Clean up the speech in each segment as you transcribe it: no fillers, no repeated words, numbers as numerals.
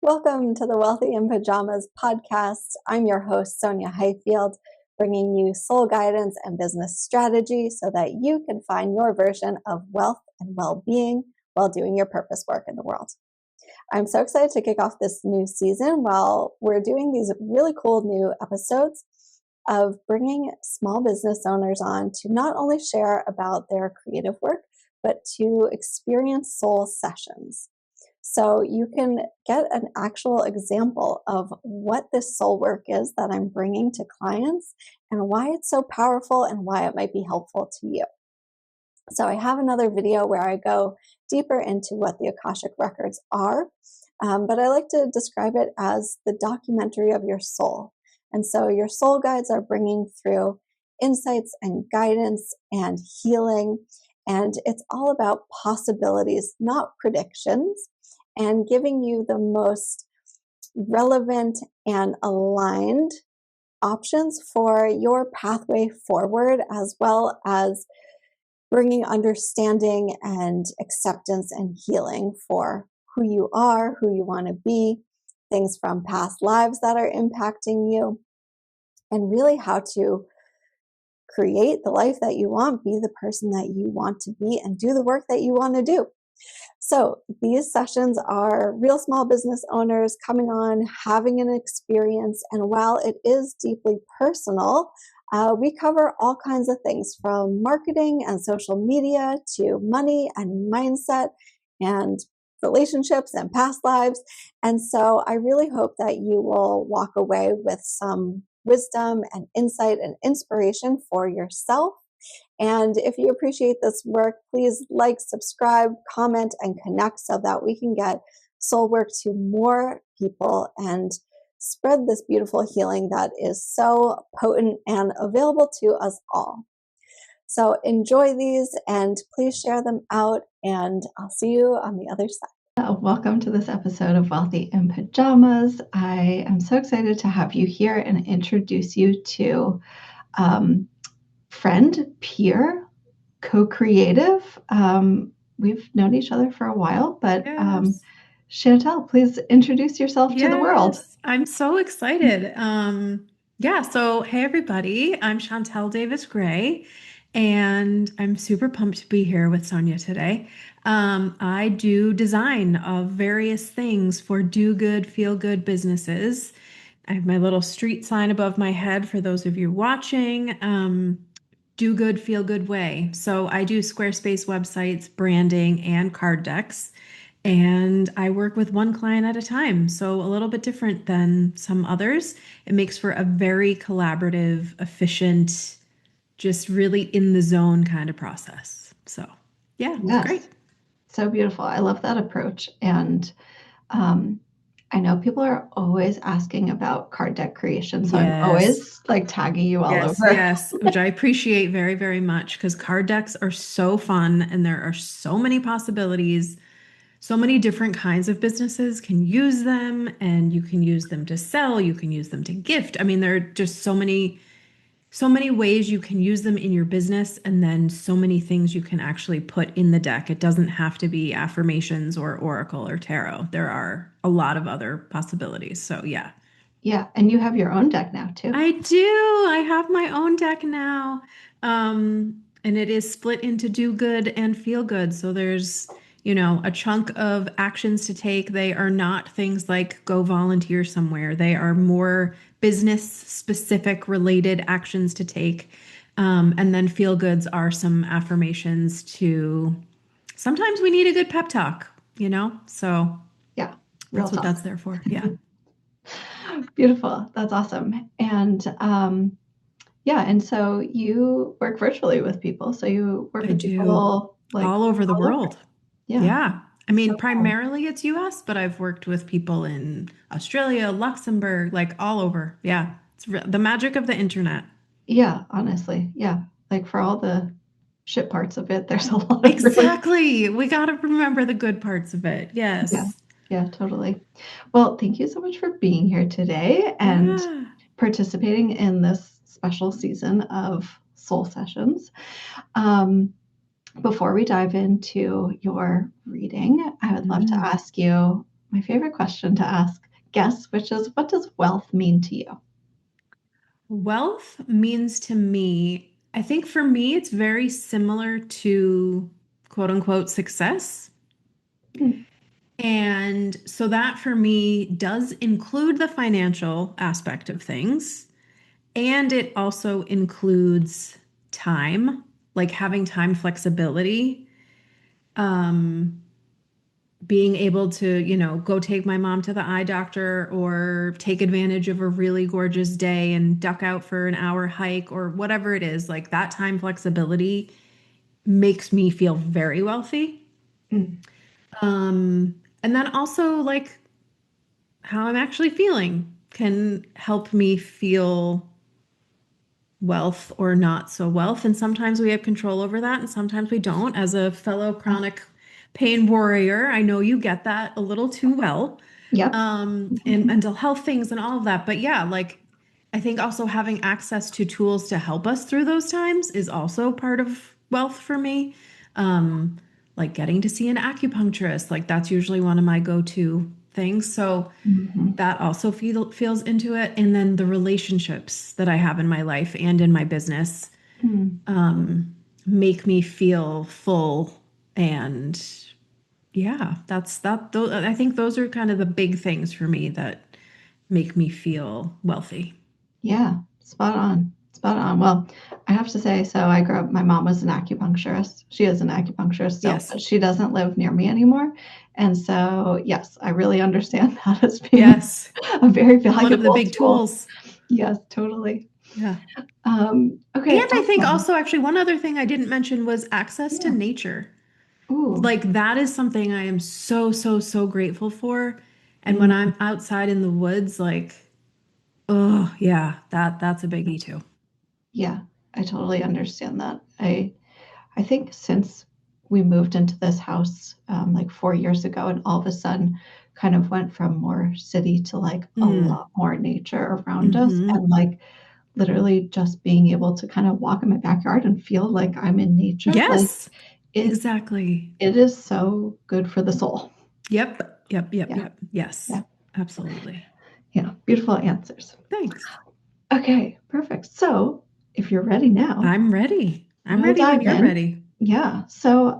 Welcome to the Wealthy in Pajamas podcast. I'm your host, Sonya, bringing you soul guidance and business strategy so that you can find your version of wealth and well-being while doing your purpose work in the world. I'm so excited to kick off this new season while we're doing these really cool new episodes of bringing small business owners on to not only share about their creative work, but to experience soul sessions. So you can get an actual example of what this soul work is that I'm bringing to clients and why it's so powerful and why it might be helpful to you. So I have another video where I go deeper into what the Akashic Records are, but I like to describe it as the documentary of your soul. And so your soul guides are bringing through insights and guidance and healing, and it's all about possibilities, not predictions, and giving you the most relevant and aligned options for your pathway forward, as well as bringing understanding and acceptance and healing for who you are, who you want to be, things from past lives that are impacting you, and really how to create the life that you want, be the person that you want to be, and do the work that you want to do. So these sessions are real small business owners coming on, having an experience, and while it is deeply personal, we cover all kinds of things from marketing and social media to money and mindset and relationships and past lives. And so I really hope that you will walk away with some wisdom and insight and inspiration for yourself. And if you appreciate this work, please like, subscribe, comment, and connect so that we can get soul work to more people and spread this beautiful healing that is so potent and available to us all. So enjoy these and please share them out, and I'll see you on the other side. Welcome to this episode of Wealthy in Pajamas. I am so excited to have you here and introduce you to friend, peer, co-creative. We've known each other for a while, but yes. Chantelle, please introduce yourself to the world. I'm so excited. So hey everybody, I'm Chantelle Davis-Gray, and I'm super pumped to be here with Sonya today. I do design of various things for do-good, feel-good businesses. I have my little street sign above my head for those of you watching. Do good, feel good way. So I do Squarespace websites, branding, and card decks. And I work with one client at a time. So a little bit different than some others. It makes for a very collaborative, efficient, just really in the zone kind of process. So yeah, it's great. So beautiful. I love that approach. And I know people are always asking about card deck creation. So I'm always like tagging you all over. Yes, which I appreciate very, very much, because card decks are so fun and there are so many possibilities. So many different kinds of businesses can use them, and you can use them to sell. You can use them to gift. I mean, there are just so many ways you can use them in your business, and then so many things you can actually put in the deck. It doesn't have to be affirmations or oracle or tarot. There are a lot of other possibilities. So yeah. Yeah. And you have your own deck now too. I do. I have my own deck now. And it is split into do good and feel good. So there's, a chunk of actions to take. They are not things like go volunteer somewhere. They are more business specific related actions to take. And then feel goods are some affirmations to, sometimes we need a good pep talk, so yeah, that's what that's there for. Yeah. Beautiful. That's awesome. And and so you work virtually with people. So you work with people like all over the world. Yeah. I mean, primarily it's US, but I've worked with people in Australia, Luxembourg, like all over. Yeah. It's the magic of the internet. Yeah, honestly. Yeah. Like for all the shit parts of it, there's a lot of Exactly. We got to remember the good parts of it. Yes. Yeah, totally. Well, thank you so much for being here today and participating in this special season of Soul Sessions. Before we dive into your reading, I would love to ask you, my favorite question to ask guests, which is, what does wealth mean to you? Wealth means to me, I think for me, it's very similar to quote unquote success. And so that for me does include the financial aspect of things. And it also includes time, like having time flexibility, being able to, go take my mom to the eye doctor or take advantage of a really gorgeous day and duck out for an hour hike or whatever it is. Like that time flexibility makes me feel very wealthy. And then also like how I'm actually feeling can help me feel wealth or not so wealth. And sometimes we have control over that and sometimes we don't. As a fellow chronic pain warrior, I know you get that a little too well. Yep. And mental health things and all of that. But yeah, like I think also having access to tools to help us through those times is also part of wealth for me. Like getting to see an acupuncturist, like that's usually one of my go-to things. So that also feels into it. And then the relationships that I have in my life and in my business make me feel full. And yeah, I think those are kind of the big things for me that make me feel wealthy. Yeah, spot on. Spot on. Well, I have to say, so I grew up, my mom was an acupuncturist. She is an acupuncturist still, Yes. but she doesn't live near me anymore. And so, yes, I really understand that as being Yes. a very valuable One of the big tool. tools. Yes, totally. Yeah. Okay. And I think also actually one other thing I didn't mention was access to nature. Ooh. Like that is something I am so, so, so grateful for. And when I'm outside in the woods, like, oh yeah, that's a biggie too. Yeah, I totally understand that. I think since we moved into this house like 4 years ago, and all of a sudden kind of went from more city to like a lot more nature around us, and like literally just being able to kind of walk in my backyard and feel like I'm in nature. Yes, like exactly. It is so good for the soul. Yep. Yeah. Yes, Yeah. absolutely. Yeah, beautiful answers. Thanks. Okay, perfect. So if you're ready now, I'm ready. I'm we'll ready when dive you're in. ready. Yeah. So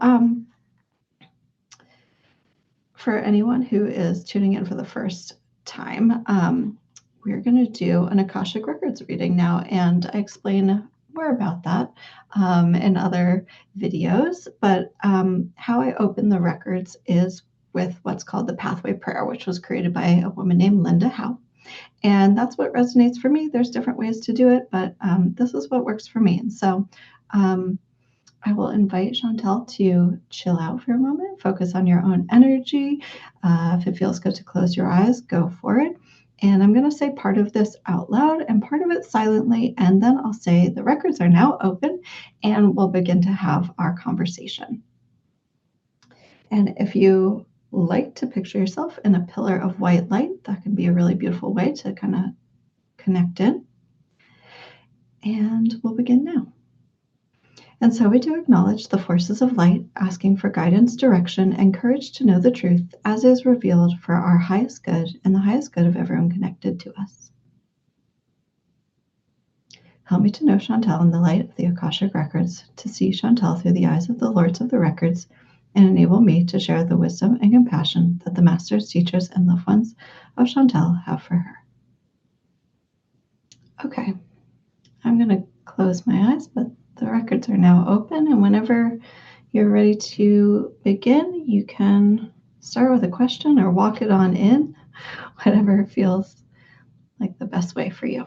for anyone who is tuning in for the first time, we're going to do an Akashic Records reading now, and I explain more about that in other videos. But how I open the records is with what's called the Pathway Prayer, which was created by a woman named Linda Howe. And that's what resonates for me. There's different ways to do it, but this is what works for me. And so I will invite Chantelle to chill out for a moment, focus on your own energy. If it feels good to close your eyes, go for it. And I'm going to say part of this out loud and part of it silently. And then I'll say the records are now open and we'll begin to have our conversation. And if you like to picture yourself in a pillar of white light, that can be a really beautiful way to kind of connect in. And we'll begin now. And so we do acknowledge the forces of light, asking for guidance, direction, and courage to know the truth as is revealed for our highest good and the highest good of everyone connected to us. Help me to know Chantelle in the light of the Akashic Records, to see Chantelle through the eyes of the Lords of the Records, and enable me to share the wisdom and compassion that the masters, teachers, and loved ones of Chantelle have for her. Okay, I'm going to close my eyes, but the records are now open, and whenever you're ready to begin, you can start with a question or walk it on in, whatever feels like the best way for you.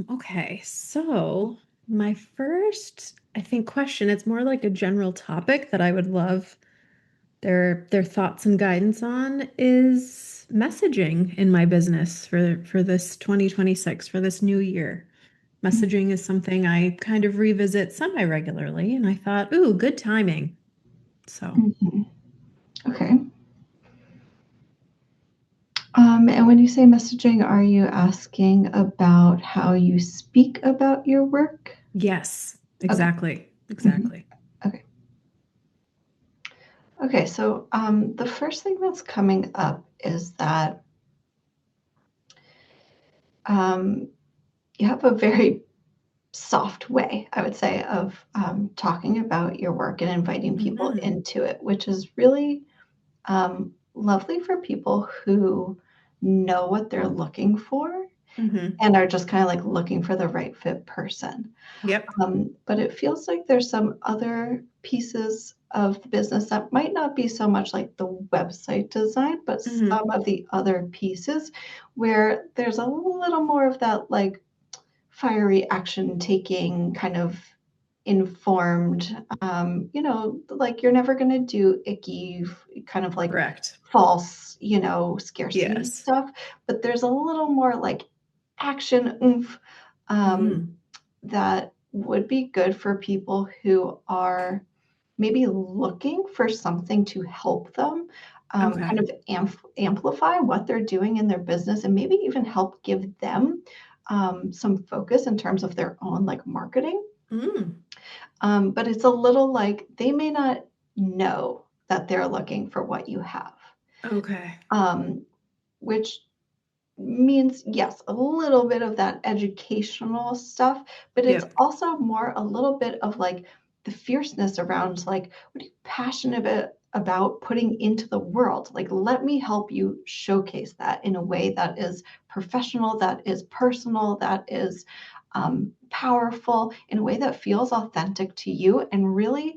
Okay, so my first, I think, question, it's more like a general topic that I would love their thoughts and guidance on, is messaging in my business for this 2026, for this new year. Messaging is something I kind of revisit semi-regularly, and I thought, ooh, good timing. So. Okay. And when you say messaging, are you asking about how you speak about your work? Yes, exactly. Okay. Exactly. Okay. Okay, so the first thing that's coming up is that um, you have a very soft way, I would say, of talking about your work and inviting people Mm-hmm. into it, which is really lovely for people who know what they're looking for Mm-hmm. and are just kind of like looking for the right fit person. Yep. But it feels like there's some other pieces of the business that might not be so much like the website design, but Mm-hmm. some of the other pieces where there's a little more of that like fiery action taking kind of informed, like you're never going to do icky, kind of like Correct. false, scarcity Yes. stuff, but there's a little more like action oomph Mm-hmm. that would be good for people who are maybe looking for something to help them Okay. kind of amplify what they're doing in their business and maybe even help give them some focus in terms of their own like marketing. Mm. But it's a little like they may not know that they're looking for what you have, Okay. um, which means, yes, a little bit of that educational stuff, but it's Yep. also more a little bit of like the fierceness around like, what are you passionate about putting into the world? Like, let me help you showcase that in a way that is professional, that is personal, that is powerful, in a way that feels authentic to you and really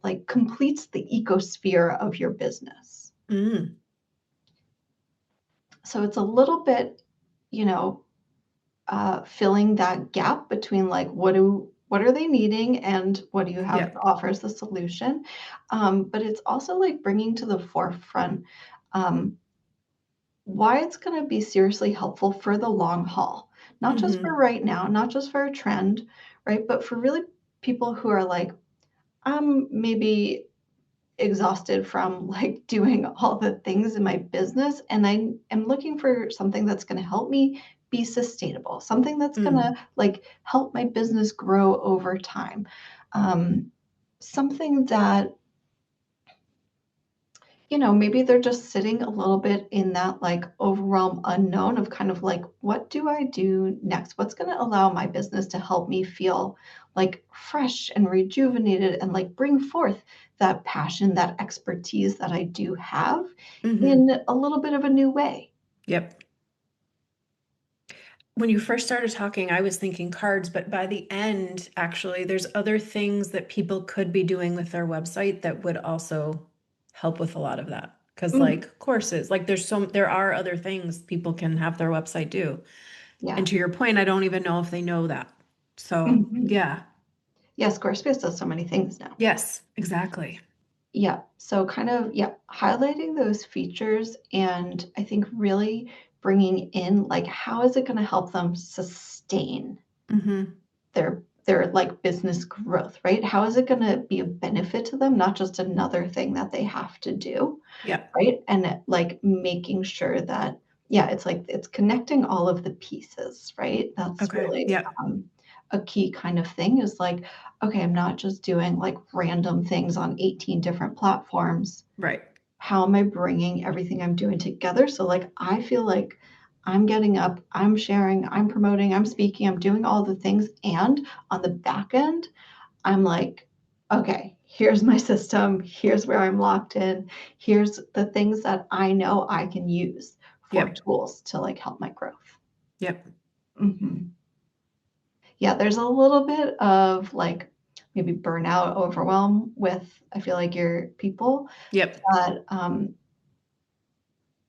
like completes the ecosphere of your business. Mm. So it's a little bit, you know, filling that gap between like what are they needing and what do you have to Yep. offer as the solution. But it's also like bringing to the forefront um, why it's going to be seriously helpful for the long haul, not just for Mm-hmm. right now, not just for a trend, right? But for really people who are like, I'm maybe exhausted from like doing all the things in my business and I am looking for something that's going to help me be sustainable, something that's going to Mm. like help my business grow over time, um, something that maybe they're just sitting a little bit in that like overwhelm unknown of kind of like, what do I do next? What's going to allow my business to help me feel like fresh and rejuvenated and like bring forth that passion, that expertise that I do have Mm-hmm. in a little bit of a new way? Yep. When you first started talking, I was thinking cards, but by the end, actually, there's other things that people could be doing with their website that would also help with a lot of that. Because Mm, like courses, like there are other things people can have their website do. And yeah. to your point, I don't even know if they know that. So Mhm. yeah. Yeah, Squarespace does so many things now. Yes, exactly. Yeah. So kind of, yeah, highlighting those features and I think really bringing in like how is it going to help them sustain Mm-hmm. their like business growth, right? How is it going to be a benefit to them, not just another thing that they have to do, Yep. right? And like making sure that yeah, it's like it's connecting all of the pieces, right? That's Okay. really Yep. a key kind of thing is like, okay, I'm not just doing like random things on 18 different platforms. Right. How am I bringing everything I'm doing together? So, like, I feel like I'm getting up, I'm sharing, I'm promoting, I'm speaking, I'm doing all the things. And on the back end, I'm like, okay, here's my system. Here's where I'm locked in. Here's the things that I know I can use for Yep. tools to like help my growth. Yep. Mhm. Yeah, there's a little bit of like maybe burnout, overwhelm with, I feel like your people Yep. that,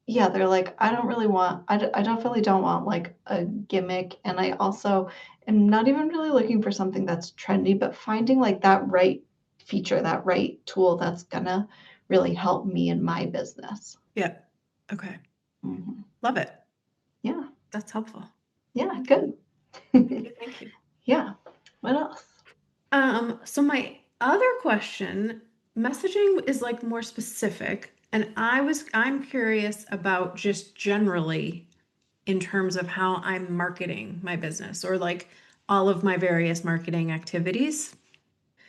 yeah, they're like, I don't really want, I definitely don't want like a gimmick. And I also am not even really looking for something that's trendy, but finding like that right feature, that right tool that's gonna really help me in my business. Yep. Okay. Mhm. Love it. Yeah, That's helpful. yeah, Thank you. good. Thank you. Thank you. Yeah. What else? So my other question, messaging is like more specific, and I'm curious about just generally in terms of how I'm marketing my business or like all of my various marketing activities.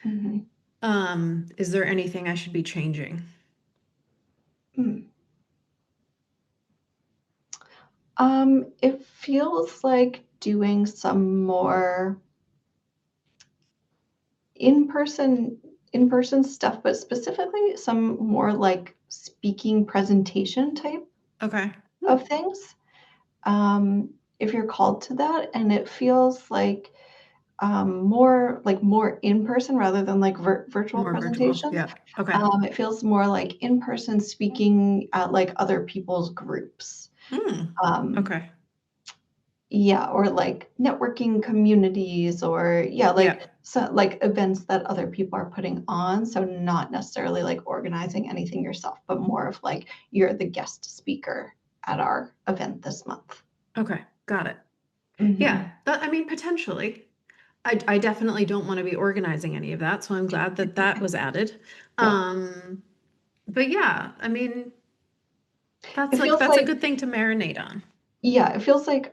Mhm. Is there anything I should be changing? Hmm. It feels like doing some more in-person in-person stuff, but specifically some more like speaking presentation type Okay. of things. Um, if you're called to that, and it feels like more in person rather than like virtual More virtual. presentations. Yep. Okay. It feels more like in person speaking at like other people's groups. Hmm. Um, Okay. yeah, or like networking communities, or yeah, like Yep. so like events that other people are putting on. So not necessarily like organizing anything yourself, but more of like you're the guest speaker at our event this month. Okay. Got it. Yeah. Hmm. I mean, potentially. I definitely don't want to be organizing any of that, so I'm glad that that was added. Yeah, Um, but yeah, I mean, it feels that's a like good thing to marinate on. yeah, it feels like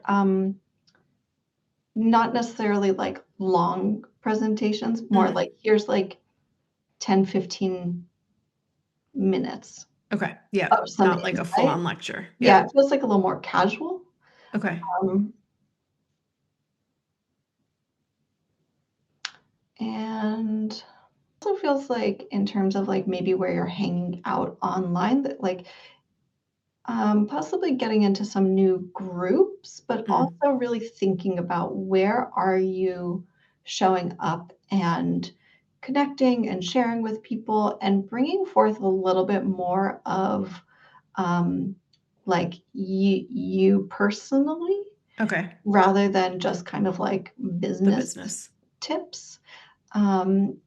not necessarily like long presentations, more Mm. like here's like 10-15 minutes Okay. Yeah. of some Not like a insight. full-on lecture. Yeah, Yeah. it feels like a little more casual. Okay. Um, and also feels like in terms of like maybe where you're hanging out online, that like possibly getting into some new groups, but Mm. also really thinking about where are you showing up and connecting and sharing with people and bringing forth a little bit more of um, like you personally Okay. rather than just kind of like The business business. tips.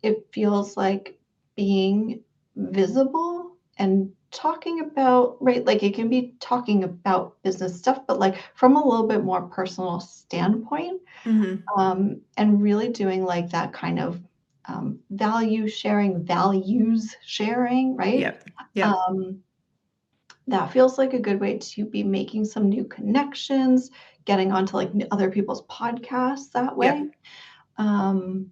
It feels like being visible and talking about, right? Like it can be talking about business stuff, but like from a little bit more personal standpoint, Hmm. and really doing like that kind of values sharing, right? Yep. Yep. Um, that feels like a good way to be making some new connections, getting onto like other people's podcasts that way. Yep. Um,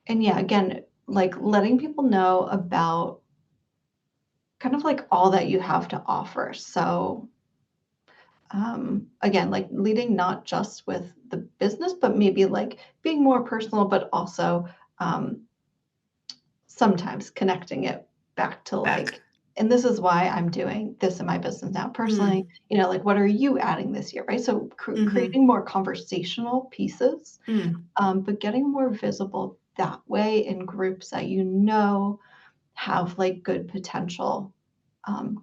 and yeah, again, like letting people know about kind of like all that you have to offer. So, again, like leading not just with the business, but maybe like being more personal, but also um, sometimes connecting it back to Back. like, and this is why I'm doing this in my business now personally, Mm. like what are you adding this year, right? So Hmm. creating more conversational pieces, Mm. but getting more visible that way in groups that have like good potential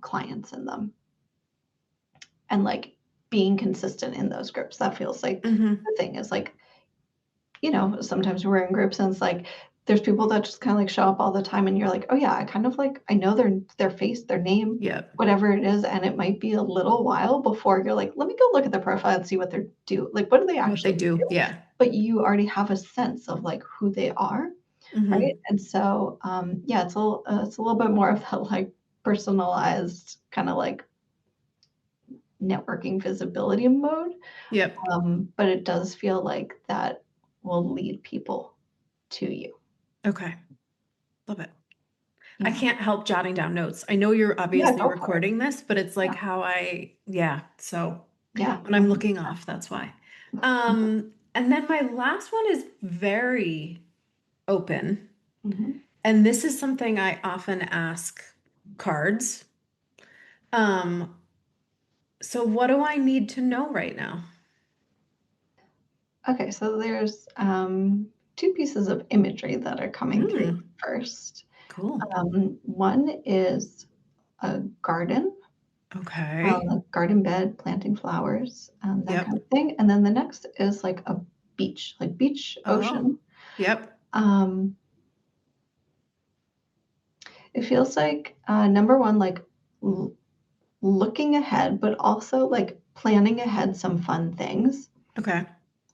clients in them, and like being consistent in those groups. That feels like Hmm. the thing is like, sometimes we're in groups and it's like there's people that just kind of like show up all the time and you're like, oh yeah, I kind of like I know their face, their name, Yep. whatever it is, and it might be a little while before you're like, let me go look at their profile and see what they're do like what do they What they actually do. do? Yeah. But you already have a sense of like who they are, right? Hmm. And so yeah, it's a little bit more of that like personalized kind of like networking visibility mode. Yep. But it does feel like that will lead people to you. Okay. Love it. I Yeah. can't help jotting down notes. I know you're Yeah, obviously go for it. recording this, but it's Yeah. like yeah. So Yeah. when I'm looking off, that's why. And then my last one is very open. Mhm. And this is something I often ask cards. Um, so what do I need to know right now? Okay, so there's two pieces of imagery that are coming through Mm, first. cool. One is a garden, Okay. like garden bed, planting flowers, that kind Yep. of thing. And then the next is like a beach, like beach, Oh, ocean. yep. Um, it feels like number one, like l- looking ahead, but also like planning ahead some fun things. Okay.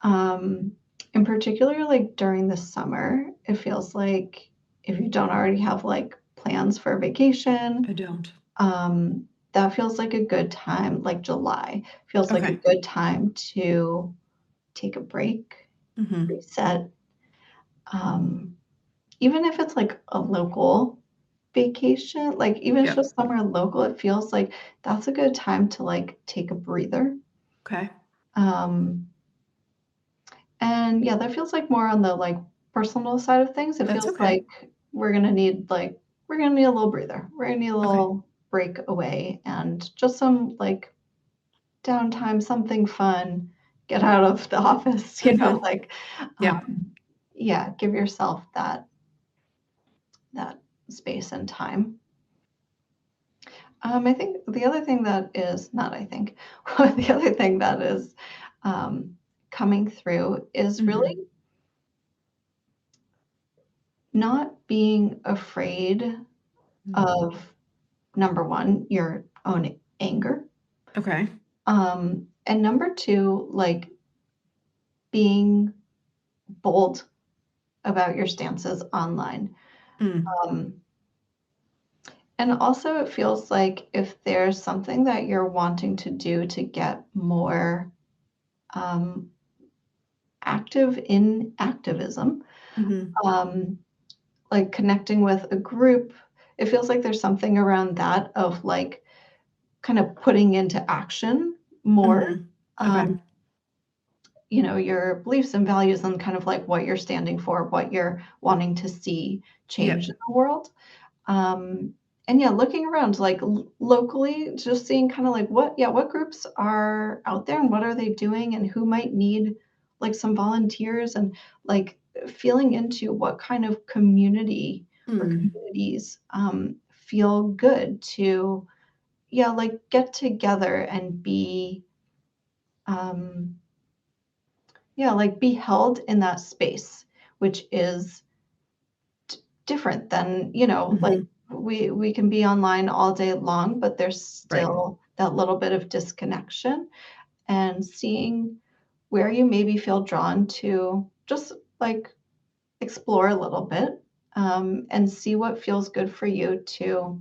Um, in particular, like during the summer, it feels like if you don't already have like plans for a vacation, I don't. that feels like a good time. Like July feels like a Okay. good time to take a break, Hmm. reset. Um, even if it's like a local vacation, like even if it's Yep. just somewhere local, it feels like that's a good time to like take a breather. Okay. Um, and yeah, that feels like more on the like personal side of things. It That's feels okay. like we're gonna need a little breather. We're gonna need a Okay. little break away and just some like downtime, something fun, get out of the office, Mm-hmm. like Yep. yeah, give yourself that space and time. I think the other thing that is not I think the other thing that is um, coming through is Mm-hmm. really not being afraid of number one, your own anger, Okay. and number two, like being bold about your stances online. Mm. Um, and also, it feels like if there's something that you're wanting to do to get more um, active in activism, Mm-hmm. um, like connecting with a group, it feels like there's something around that of like kind of putting into action more. Mm-hmm. Okay. Um, your beliefs and values and kind of like what you're standing for, what you're wanting to see change Yep. in the world. Um, and yeah, looking around like locally, just seeing kind of like what groups are out there and what are they doing and who might need like some volunteers and like feeling into what kind of community or Mm. communities feel good to, yeah, like get together and be, um, yeah, like be held in that space, which is different than, like Mm-hmm. we can be online all day long, but there's Right. still that little bit of disconnection and seeing where you maybe feel drawn to just like explore a little bit and see what feels good for you to,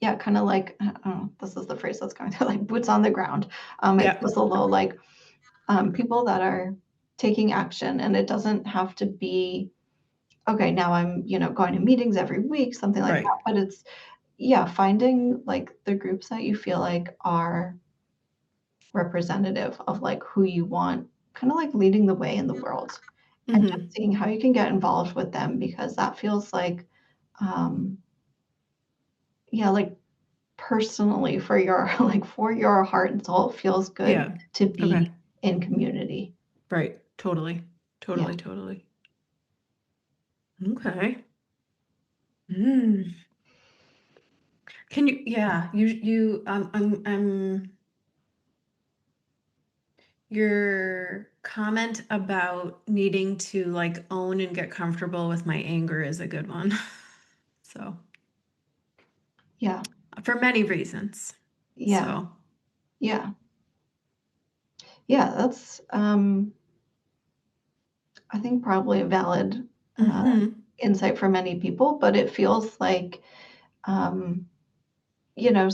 yeah, kind of like, I don't know, this is the phrase that's going to like boots on the ground. It Yep. feels a little like people that are taking action and it doesn't have to be okay, now I'm, going to meetings every week, something like Right. that. But it's, yeah, finding like the groups that you feel like are representative of like who you want, kind of like leading the way in the world and Mm-hmm. just seeing how you can get involved with them because that feels like, um, yeah, like personally for your, like for your heart and soul, it feels good Yeah. to Okay. be in community. Right. Totally. Yeah. Totally. Totally. Okay. Mm. Can you, yeah, your comment about needing to like own and get comfortable with my anger is a good one. So, Yeah. for many reasons. Yeah. So, Yeah. Yeah. That's, I think probably a valid uh, mm-hmm. insight for many people, but it feels like, um, you know,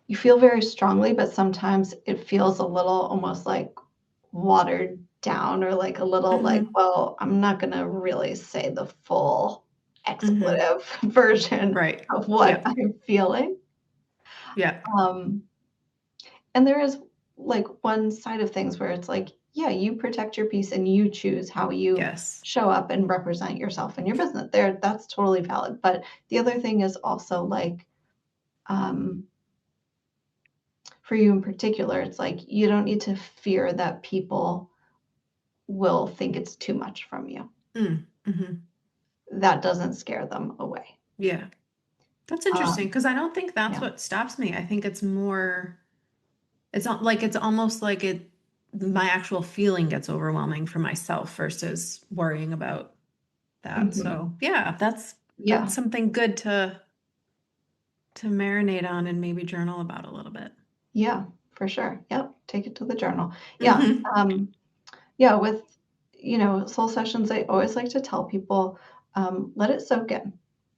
you feel very strongly, but sometimes it feels a little almost like watered down or like a little like, Mm-hmm. well, I'm not going to really say the full Mm-hmm. expletive version Right. of what Yep. I'm feeling. Yep. Um, and there is like one side of things where it's like, yeah, you protect your peace and you choose how you Yes. show up and represent yourself in your business. There, that's totally valid. But the other thing is also like, um, for you in particular, it's like you don't need to fear that people will think it's too much from you. Mm-hmm. That doesn't scare them away. Yeah. That's interesting Um, because I don't think that's yeah. what stops me. I think it's more, it's not like it's almost like my actual feeling gets overwhelming for myself versus worrying about that. Mhm. So yeah, that's Yeah. something good to marinate on and maybe journal about a little bit. Yeah, for sure. Yep. Take it to the journal. Yeah. Mm-hmm. Yeah, with soul sessions, I always like to tell people, let it soak in.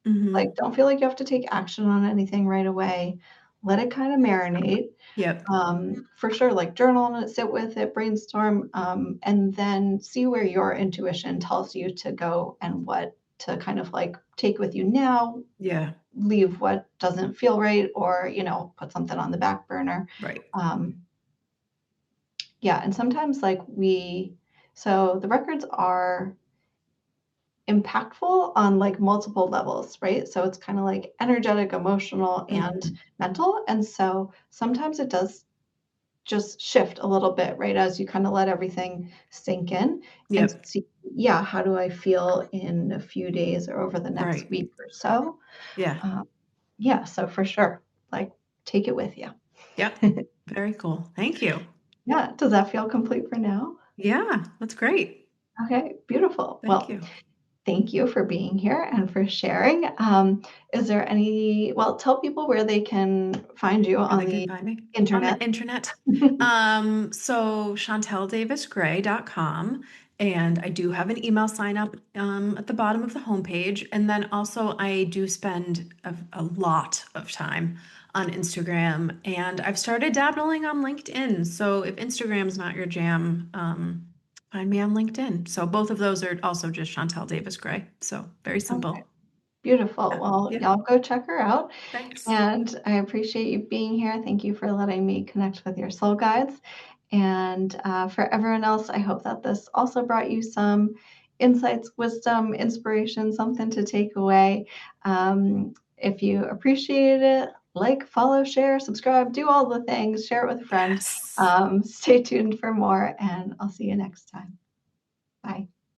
Like, Mm-hmm. don't feel like you have to take action on anything right away. let it kind of marinate. Yep. For sure, like journal on it, sit with it, brainstorm, and then see where your intuition tells you to go and what to kind of like take with you now, Yeah. leave what doesn't feel right, or, put something on the back burner. Right. Yeah. And sometimes so the records are impactful on like multiple levels, right? So it's kind of like energetic, emotional, and mental. And so sometimes it does just shift a little bit, right? As you kind of let everything sink in and Yep. see, how do I feel in a few days or over the next Right. week or so? Yeah. So for sure, like take it with you. Yep. Very cool. Thank you. Yeah. Does that feel complete for now? Yeah, that's great. Okay, beautiful. Thank you. Thank you for being here and for sharing. Is there tell people where they can find you Where on they can the find me on internet. the internet. So ChantelleDavis-Gray.com. And I do have an email sign up at the bottom of the homepage. And then also I do spend a lot of time on Instagram, and I've started dabbling on LinkedIn. So if Instagram's not your jam, find me on LinkedIn. So both of those are also just Chantelle Davis-Gray. So very Okay, simple. beautiful. Well, Yeah. y'all go check her out. Thanks. And I appreciate you being here. Thank you for letting me connect with your soul guides. And for everyone else, I hope that this also brought you some insights, wisdom, inspiration, something to take away. If you appreciate it, like, follow, share, subscribe, do all the things, share it with a friend. Yes. Stay tuned for more, and I'll see you next time. Bye.